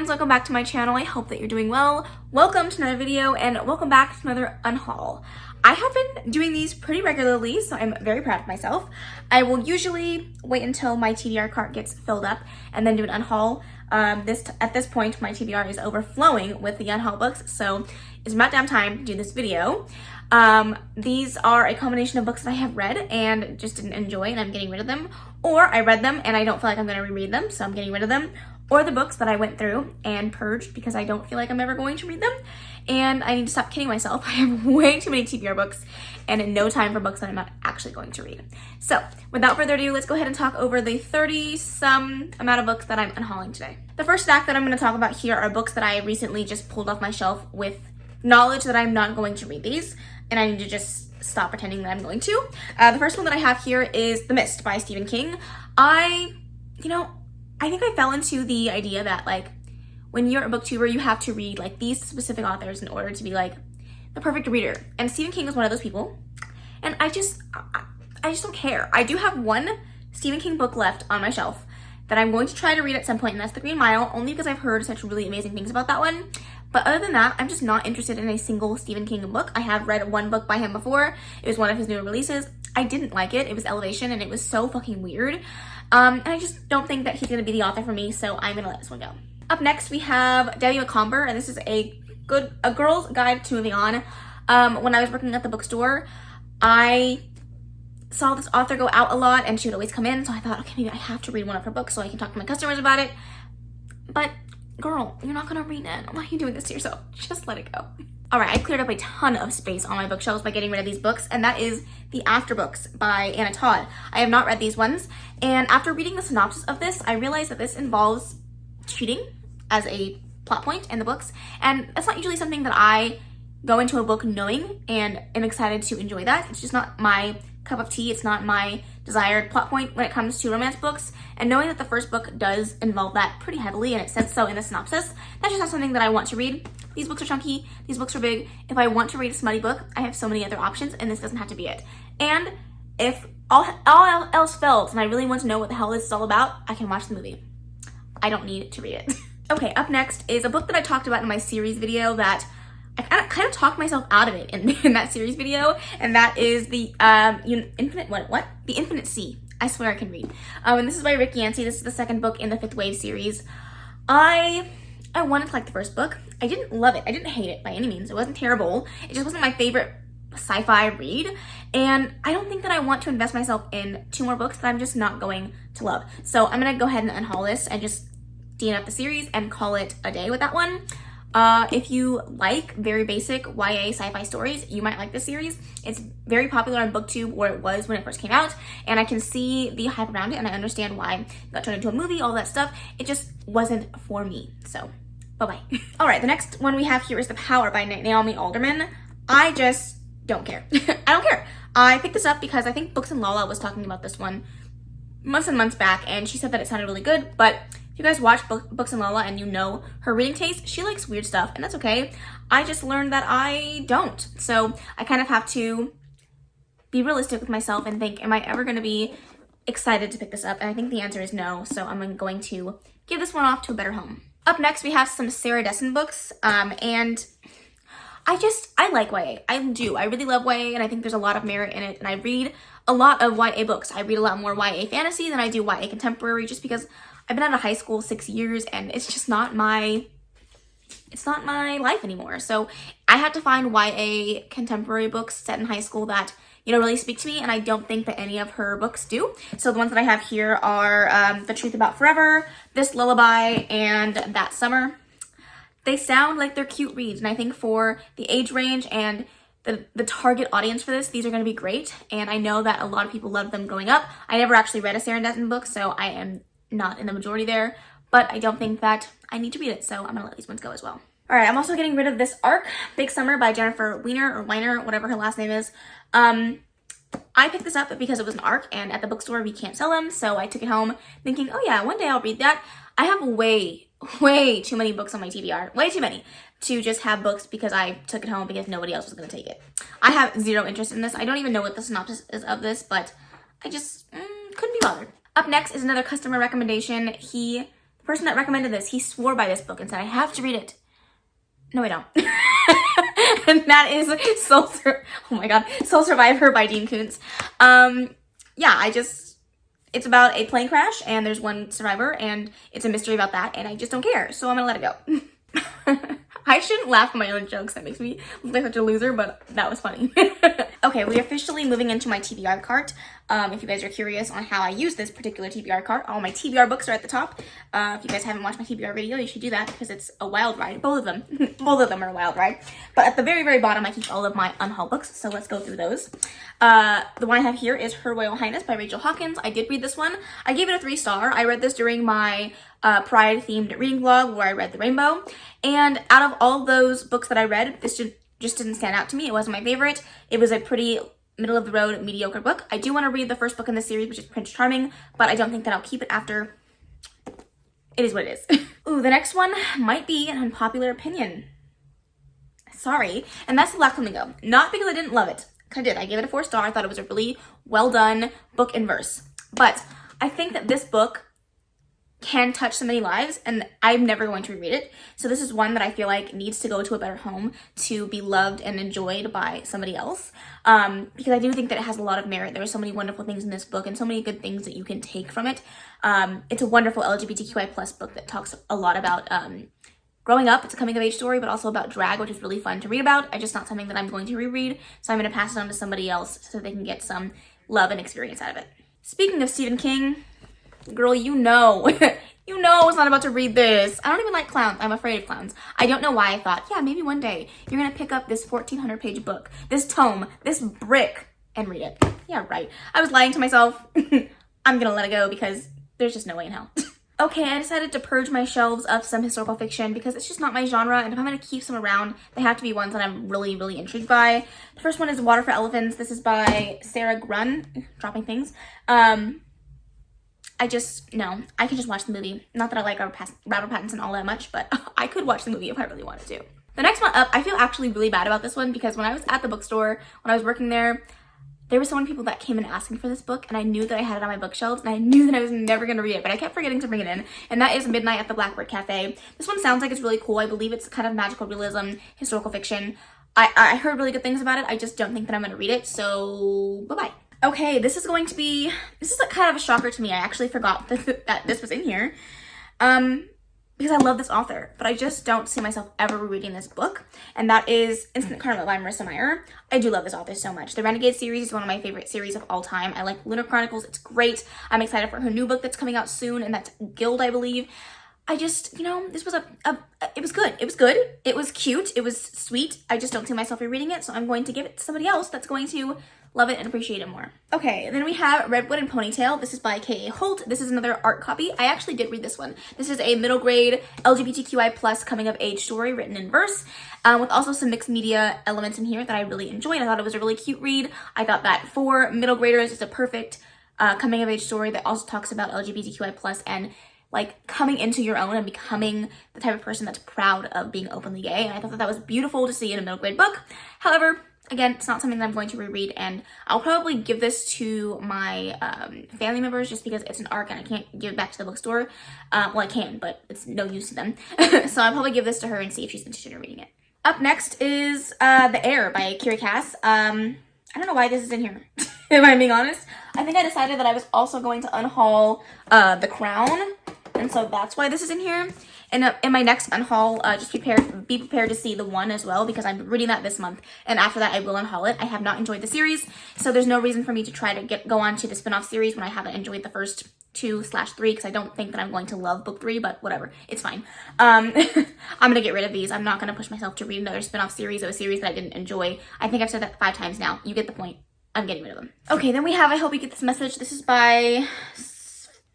friends, welcome back to my channel. I hope that you're doing well. Welcome to another video and welcome back to another unhaul. I have been doing these pretty regularly, so I'm very proud of myself. I will usually wait until my TBR cart gets filled up and then do an unhaul. At this point, my TBR is overflowing with the unhaul books, so it's about damn time to do this video. These are a combination of books that I have read and just didn't enjoy and I'm getting rid of them, or I read them and I don't feel like I'm going to reread them, so I'm getting rid of them, or the books that I went through and purged because I don't feel like I'm ever going to read them, and I need to stop kidding myself. I have way too many TBR books and no time for books that I'm not actually going to read. So without further ado, let's go ahead and talk over the 30-some amount of books that I'm unhauling today. The first stack that I'm going to talk about here are books that I recently just pulled off my shelf with knowledge that I'm not going to read these, and I need to just stop pretending that I'm going to. The first one that I have here is The Mist by Stephen King. I think I fell into the idea that, like, when you're a booktuber, you have to read, like, these specific authors in order to be, like, the perfect reader. And Stephen King is one of those people. And I just don't care. I do have one Stephen King book left on my shelf that I'm going to try to read at some point, and that's The Green Mile, only because I've heard such really amazing things about that one. But other than that, I'm just not interested in a single Stephen King book. I have read one book by him before. It was one of his newer releases. I didn't like it. It was Elevation, and it was so fucking weird. And I just don't think that he's going to be the author for me, so I'm going to let this one go. Up next, we have Debbie McComber, and this is a girl's guide to moving on. When I was working at the bookstore, I saw this author go out a lot, and she would always come in, so I thought, okay, maybe I have to read one of her books so I can talk to my customers about it. But girl, you're not going to read it. Why are you doing this to yourself? Just let it go. All right, I cleared up a ton of space on my bookshelves by getting rid of these books, and that is The After Books by Anna Todd. I have not read these ones, and after reading the synopsis of this, I realized that this involves cheating as a plot point in the books, and that's not usually something that I go into a book knowing and am excited to enjoy that. It's just not my cup of tea. It's not my desired plot point when it comes to romance books, and knowing that the first book does involve that pretty heavily, and it says so in the synopsis, that's just not something that I want to read. These books are chunky, these books are big. If I want to read a smutty book, I have so many other options, and this doesn't have to be it. And if all else fails and I really want to know what the hell this is all about, I can watch the movie. I don't need to read it. Okay, up next is a book that I talked about in my series video that I kind of talked myself out of it in that series video, and that is the The Infinite Sea. I swear I can read. And this is by Rick Yancey. This is the second book in the Fifth Wave series. I wanted to like the first book. I didn't love it. I didn't hate it by any means. It wasn't terrible. It just wasn't my favorite sci-fi read, and I don't think that I want to invest myself in two more books that I'm just not going to love. So I'm gonna go ahead and unhaul this and just DNF the series and call it a day with that one. If you like very basic YA sci-fi stories, you might like this series. It's very popular on BookTube, where it was when it first came out, and I can see the hype around it, and I understand why it got turned into a movie, all that stuff. It just wasn't for me, so bye-bye. All right, the next one we have here is The Power by Naomi Alderman. I just don't care. I don't care. I picked this up because I think Books and Lala was talking about this one months and months back, and she said that it sounded really good, but if you guys watch Books and Lala and you know her reading taste, she likes weird stuff, and that's okay. I just learned that I don't. So I kind of have to be realistic with myself and think, am I ever going to be excited to pick this up? And I think the answer is no, so I'm going to give this one off to a better home. Up next, we have some Sarah Dessen books, and I like YA. I do. I really love YA, and I think there's a lot of merit in it, and I read a lot of YA books. I read a lot more YA fantasy than I do YA contemporary, just because I've been out of high school 6 years, and it's just not my life anymore. So I had to find YA contemporary books set in high school that, really speak to me, and I don't think that any of her books do. So the ones that I have here are The Truth About Forever, This Lullaby, and That Summer. They sound like they're cute reads, and I think for the age range and the target audience for this, these are going to be great, and I know that a lot of people loved them growing up. I never actually read a Sarah Dessen book, so I am not in the majority there, but I don't think that I need to read it, so I'm gonna let these ones go as well. All right, I'm also getting rid of this ARC, Big Summer by Jennifer Weiner, whatever her last name is. I picked this up because it was an ARC, and at the bookstore we can't sell them, so I took it home thinking, oh yeah, one day I'll read that. I have way too many books on my TBR, way too many, to just have books because I took it home because nobody else was gonna take it. I have zero interest in this. I don't even know what the synopsis is of this, but I just couldn't be bothered. Up next is another customer recommendation. The person that recommended this, he swore by this book and said, I have to read it. No, I don't. And that is oh my god, Soul Survivor by Dean Koontz. Yeah, it's about a plane crash and there's one survivor and it's a mystery about that and I just don't care, so I'm gonna let it go. I shouldn't laugh at my own jokes. That makes me look like such a loser, but that was funny. Okay, we're officially moving into my TBR cart. If you guys are curious on how I use this particular TBR cart, all my TBR books are at the top. If you guys haven't watched my TBR video, you should do that because it's a wild ride. Both of them. Both of them are a wild ride. But at the very, very bottom, I keep all of my Unhaul books, so let's go through those. The one I have here is Her Royal Highness by Rachel Hawkins. I did read this one. I gave it a 3-star. I read this during my Pride-themed reading vlog where I read The Rainbow. And out of all those books that I read, this just didn't stand out to me. It wasn't my favorite. It was a pretty middle-of-the-road, mediocre book. I do want to read the first book in the series, which is Prince Charming, but I don't think that I'll keep it after. It is what it is. Ooh, the next one might be an unpopular opinion. Sorry. And that's The Black Flamingo. Not because I didn't love it. I did. I gave it a 4-star. I thought it was a really well-done book in verse. But I think that this book can touch so many lives and I'm never going to reread it. So this is one that I feel like needs to go to a better home to be loved and enjoyed by somebody else. Because I do think that it has a lot of merit. There are so many wonderful things in this book and so many good things that you can take from it. It's a wonderful LGBTQI+ book that talks a lot about growing up. It's a coming of age story, but also about drag, which is really fun to read about. Just not something that I'm going to reread. So I'm going to pass it on to somebody else so they can get some love and experience out of it. Speaking of Stephen King, girl, you know I was not about to read this. I don't even like clowns. I'm afraid of clowns. I don't know why I thought, yeah, maybe one day you're gonna pick up this 1,400-page book, this tome, this brick, and read it. Yeah, right. I was lying to myself. I'm gonna let it go because there's just no way in hell. Okay, I decided to purge my shelves of some historical fiction because it's just not my genre, and if I'm gonna keep some around, they have to be ones that I'm really, really intrigued by. The first one is Water for Elephants. This is by Sarah Grunn. Dropping things. I can just watch the movie. Not that I like Robert Pattinson all that much, but I could watch the movie if I really wanted to. The next one up, I feel actually really bad about this one because when I was at the bookstore, when I was working there were so many people that came in asking for this book, and I knew that I had it on my bookshelves, and I knew that I was never going to read it, but I kept forgetting to bring it in, and that is Midnight at the Blackbird Cafe. This one sounds like it's really cool. I believe it's kind of magical realism, historical fiction. I heard really good things about it. I just don't think that I'm going to read it, so bye-bye. Okay, this is kind of a shocker to me. I actually forgot that this was in here because I love this author, but I just don't see myself ever rereading this book, and that is Instant Karma by Marissa Meyer. I do love this author so much. The Renegade series is one of my favorite series of all time. I like Lunar Chronicles. It's great. I'm excited for her new book that's coming out soon, and that's Guild, I believe. I just, this was it was good. It was good. It was cute. It was sweet. I just don't see myself rereading it, so I'm going to give it to somebody else that's going to love it and appreciate it more. Okay, then we have Redwood and Ponytail. This is by K.A. Holt. This is another art copy. I actually did read this one. This is a middle grade LGBTQI+ coming of age story written in verse, with also some mixed media elements in here that I really enjoyed. I thought it was a really cute read. I thought that for middle graders, it's a perfect coming of age story that also talks about LGBTQI+ and like coming into your own and becoming the type of person that's proud of being openly gay. And I thought that was beautiful to see in a middle grade book. However, again, it's not something that I'm going to reread, and I'll probably give this to my family members just because it's an ARC and I can't give it back to the bookstore. Well, I can, but it's no use to them. So I'll probably give this to her and see if she's interested in reading it. Up next is The Heir by Kiri Cass. I don't know why this is in here, if I'm being honest. I think I decided that I was also going to unhaul The Crown, and so that's why this is in here. And in my next unhaul, just be prepared to see The One as well, because I'm reading that this month, and after that I will unhaul it. I have not enjoyed the series, so there's no reason for me to try to go on to the spin-off series when I haven't enjoyed the first 2/3, because I don't think that I'm going to love book 3, but whatever, it's fine. I'm gonna get rid of these. I'm not gonna push myself to read another spin-off series of a series that I didn't enjoy. I think I've said that 5 times now. You get the point. I'm getting rid of them. Okay, then we have I Hope You Get This Message. This is by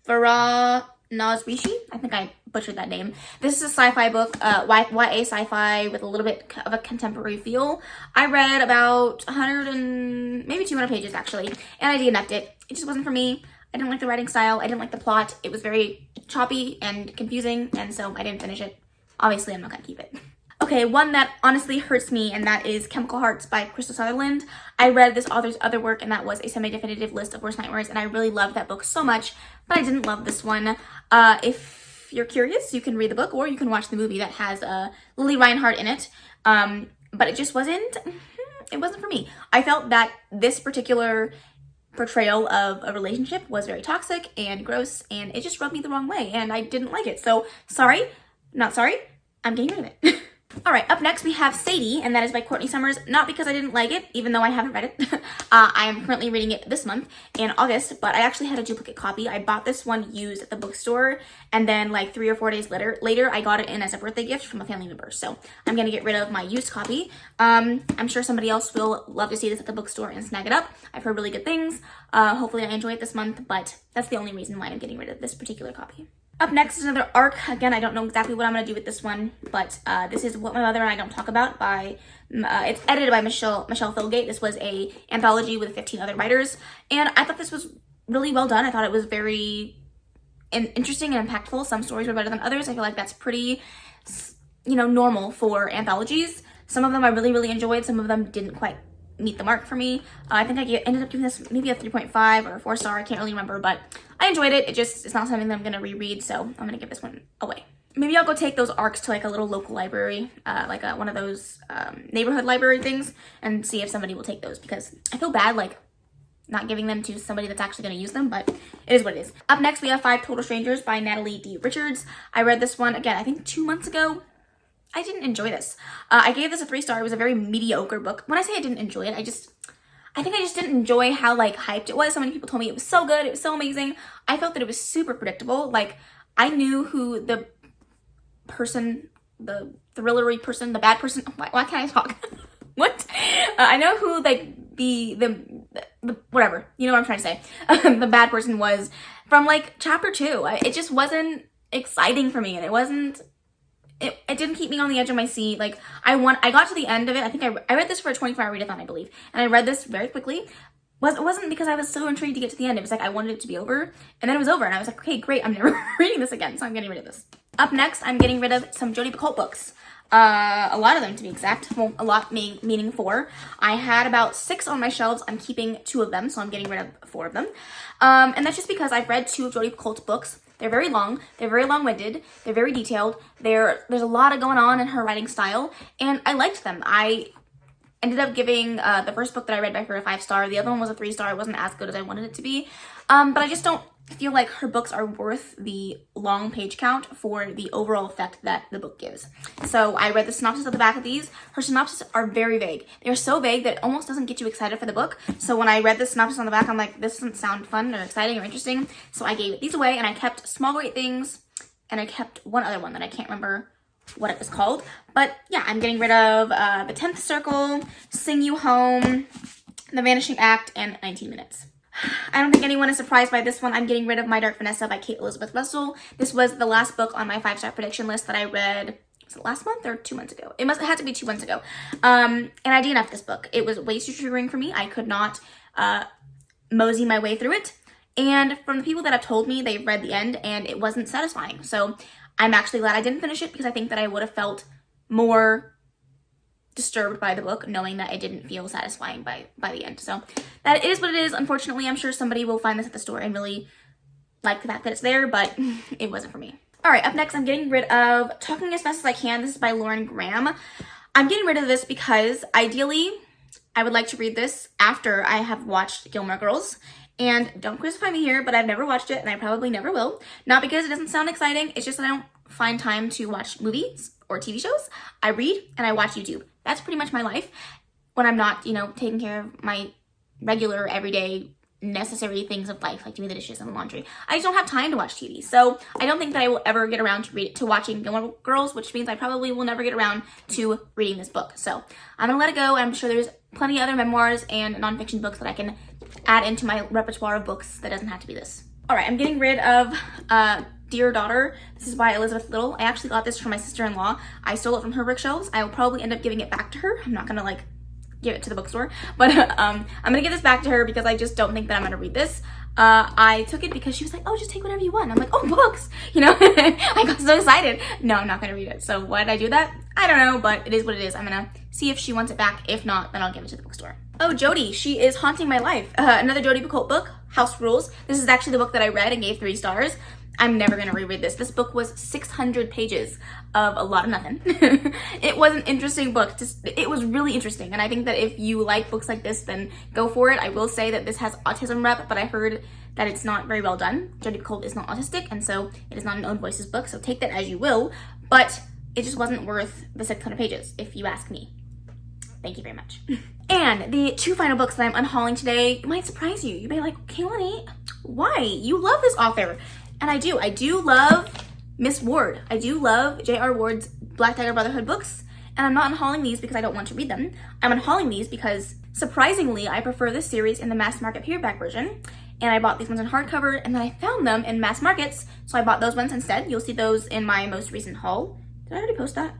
Farah Nazrishi. I think I butchered that name. This is a sci-fi book, YA sci-fi with a little bit of a contemporary feel. I read about 100 and maybe 200 pages actually, and I DNF'd it. It just wasn't for me. I didn't like the writing style. I didn't like the plot. It was very choppy and confusing, and so I didn't finish it. Obviously, I'm not gonna keep it. Okay, one that honestly hurts me, and that is Chemical Hearts by Crystal Sutherland. I read this author's other work, and that was a semi-definitive list of worst nightmares, and I really loved that book so much, but I didn't love this one. If if you're curious, you can read the book or you can watch the movie that has Lily Reinhardt in it. But it just wasn't for me. I felt that this particular portrayal of a relationship was very toxic and gross, and it just rubbed me the wrong way, and I didn't like it. So sorry, not sorry, I'm getting rid of it. All right, up next we have Sadie, and that is by Courtney Summers. Not because I didn't like it, even though I haven't read it. I am currently reading it this month in August, but I actually had a duplicate copy. I bought this one used at the bookstore, and then like 3 or 4 days later, I got it in as a birthday gift from a family member. So I'm gonna get rid of my used copy. I'm sure somebody else will love to see this at the bookstore and snag it up. I've heard really good things. Hopefully I enjoy it this month, but that's the only reason why I'm getting rid of this particular copy. Up next is another arc. Again, I don't know exactly what I'm going to do with this one, but this is What My Mother and I Don't Talk About by, it's edited by Michelle Philgate. This was a anthology with 15 other writers, and I thought this was really well done. I thought it was very interesting and impactful. Some stories were better than others. I feel like that's pretty, normal for anthologies. Some of them I really, really enjoyed. Some of them didn't quite meet the mark for me. I think I ended up giving this maybe a 3.5 or a 4-star. I can't really remember, but I enjoyed it. It's not something that I'm gonna reread, so I'm gonna give this one away. Maybe I'll go take those arcs to like a little local library, like one of those neighborhood library things, and see if somebody will take those, because I feel bad like not giving them to somebody that's actually gonna use them, but it is what it is. Up next we have 5 Total Strangers by Natalie D. Richards. I read this one again, I think 2 months ago. I didn't enjoy this. I gave this a 3-star. It was a very mediocre book. When I say I didn't enjoy it, I think I just didn't enjoy how like hyped it was. So many people told me it was so good, it was so amazing. I felt that it was super predictable. Like, I knew who the person, the thrillery person, the bad person, why can't I talk? What? I know who like the whatever, you know what I'm trying to say. The bad person was from like chapter 2. It just wasn't exciting for me, and it didn't keep me on the edge of my seat. Like, I got to the end of it. I think I read this for a 24-hour readathon, I believe. And I read this very quickly. It wasn't because I was so intrigued to get to the end. It was like I wanted it to be over. And then it was over. And I was like, okay, great. I'm never reading this again. So I'm getting rid of this. Up next, I'm getting rid of some Jodi Picoult books. A lot of them, to be exact. Well, a lot meaning 4. I had about 6 on my shelves. I'm keeping 2 of them. So I'm getting rid of 4 of them. And that's just because I've read 2 of Jodi Picoult's books. They're very long, they're very long-winded, they're very detailed, there's a lot of going on in her writing style, and I liked them. I ended up giving the first book that I read by her a 5-star, the other one was a 3-star. It wasn't as good as I wanted it to be, but I just don't feel like her books are worth the long page count for the overall effect that the book gives. So I read the synopsis at the back of these. Her synopses are very vague. They're so vague that it almost doesn't get you excited for the book. So when I read the synopsis on the back, I'm like, this doesn't sound fun or exciting or interesting. So I gave these away, and I kept Small Great Things, and I kept one other one that I can't remember what it was called. But yeah, I'm getting rid of The 10th Circle, Sing You Home, The Vanishing Act, and 19 Minutes. I don't think anyone is surprised by this one. I'm getting rid of My Dark Vanessa by Kate Elizabeth Russell. This was the last book on my 5-star prediction list that I read. Was it last month or 2 months ago? It had to be 2 months ago. And I DNF'd this book. It was way too triggering for me. I could not mosey my way through it. And from the people that have told me, they've read the end and it wasn't satisfying. So I'm actually glad I didn't finish it, because I think that I would have felt more disturbed by the book knowing that it didn't feel satisfying by the end. So that is what it is. Unfortunately, I'm sure somebody will find this at the store and really like the fact that it's there, but it wasn't for me. All right, up next, I'm getting rid of Talking as Fast as I Can. This is by Lauren Graham. I'm getting rid of this because ideally I would like to read this after I have watched Gilmore Girls. And don't crucify me here, but I've never watched it, and I probably never will. Not because it doesn't sound exciting, it's just that I don't find time to watch movies or TV shows. I read and I watch YouTube. That's pretty much my life when I'm not, taking care of my regular, everyday, necessary things of life, like doing the dishes and the laundry. I just don't have time to watch TV. So I don't think that I will ever get around to watching Gilmore Girls, which means I probably will never get around to reading this book. So I'm gonna let it go. I'm sure there's plenty of other memoirs and nonfiction books that I can add into my repertoire of books that doesn't have to be this. All right, I'm getting rid of Dear Daughter. This is by Elizabeth Little. I actually got this from my sister-in-law. I stole it from her bookshelves. I will probably end up giving it back to her. I'm not gonna give it to the bookstore, but I'm gonna give this back to her because I just don't think that I'm gonna read this. I took it because she was like, oh, just take whatever you want. I'm like, oh, books, I got so excited. No, I'm not gonna read it. So why did I do that? I don't know, but it is what it is. I'm gonna see if she wants it back. If not, then I'll give it to the bookstore. Oh, Jodi, she is haunting my life. Another Jodi Picoult book, House Rules. This is actually the book that I read and gave 3 stars. I'm never gonna reread this. This book was 600 pages of a lot of nothing. It was an interesting book. It was really interesting, and I think that if you like books like this, then go for it. I will say that this has autism rep, but I heard that it's not very well done. Jodi Picoult is not autistic, and so it is not an own voices book, so take that as you will, but it just wasn't worth the 600 pages, if you ask me. Thank you very much. And the 2 final books that I'm unhauling today might surprise you. You may be like, Kaylani, why? You love this author. And I do love Miss Ward. I do love J.R. Ward's Black Dagger Brotherhood books, and I'm not unhauling these because I don't want to read them. I'm unhauling these because, surprisingly, I prefer this series in the mass market paperback version, and I bought these ones in hardcover, and then I found them in mass markets, so I bought those ones instead. You'll see those in my most recent haul. Did I already post that?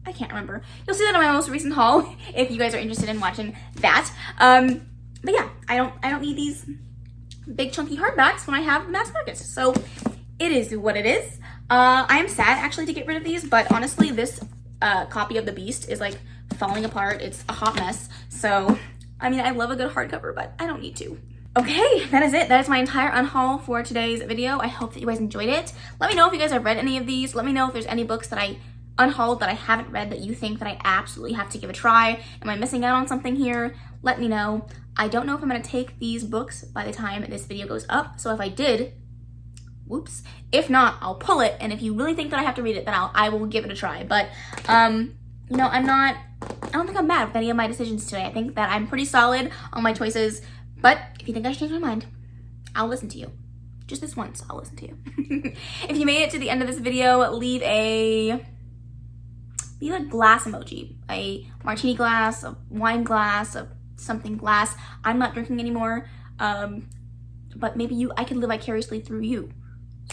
I can't remember. You'll see that in my most recent haul if you guys are interested in watching that. But yeah, I don't need these big chunky hardbacks when I have mass markets. So it is what it is. I am sad actually to get rid of these, but honestly this copy of The Beast is like falling apart. It's a hot mess. So I mean, I love a good hardcover, but I don't need to. Okay, that is it. That is my entire unhaul for today's video. I hope that you guys enjoyed it. Let me know if you guys have read any of these. Let me know if there's any books that I unhauled that I haven't read that you think that I absolutely have to give a try. Am I missing out on something here? Let me know. I don't know if I'm going to take these books by the time this video goes up, so if I did, whoops. If not, I'll pull it, and if you really think that I have to read it, then I will give it a try. But, you know, I don't think I'm mad with any of my decisions today. I think that I'm pretty solid on my choices, but if you think I should change my mind, I'll listen to you. Just this once, I'll listen to you. If you made it to the end of this video, leave a glass emoji, a martini glass, a wine glass, a something glass. I'm not drinking anymore, but maybe I can live vicariously through you.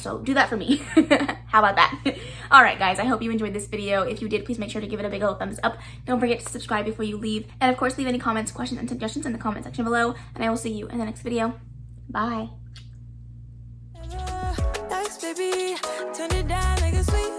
So do that for me. How about that? All right, guys, I hope you enjoyed this video. If you did, please make sure to give it a big old thumbs up. Don't forget to subscribe before you leave. And of course, leave any comments, questions, and suggestions in the comment section below. And I will see you in the next video. Bye. Baby, turn it down like a sweet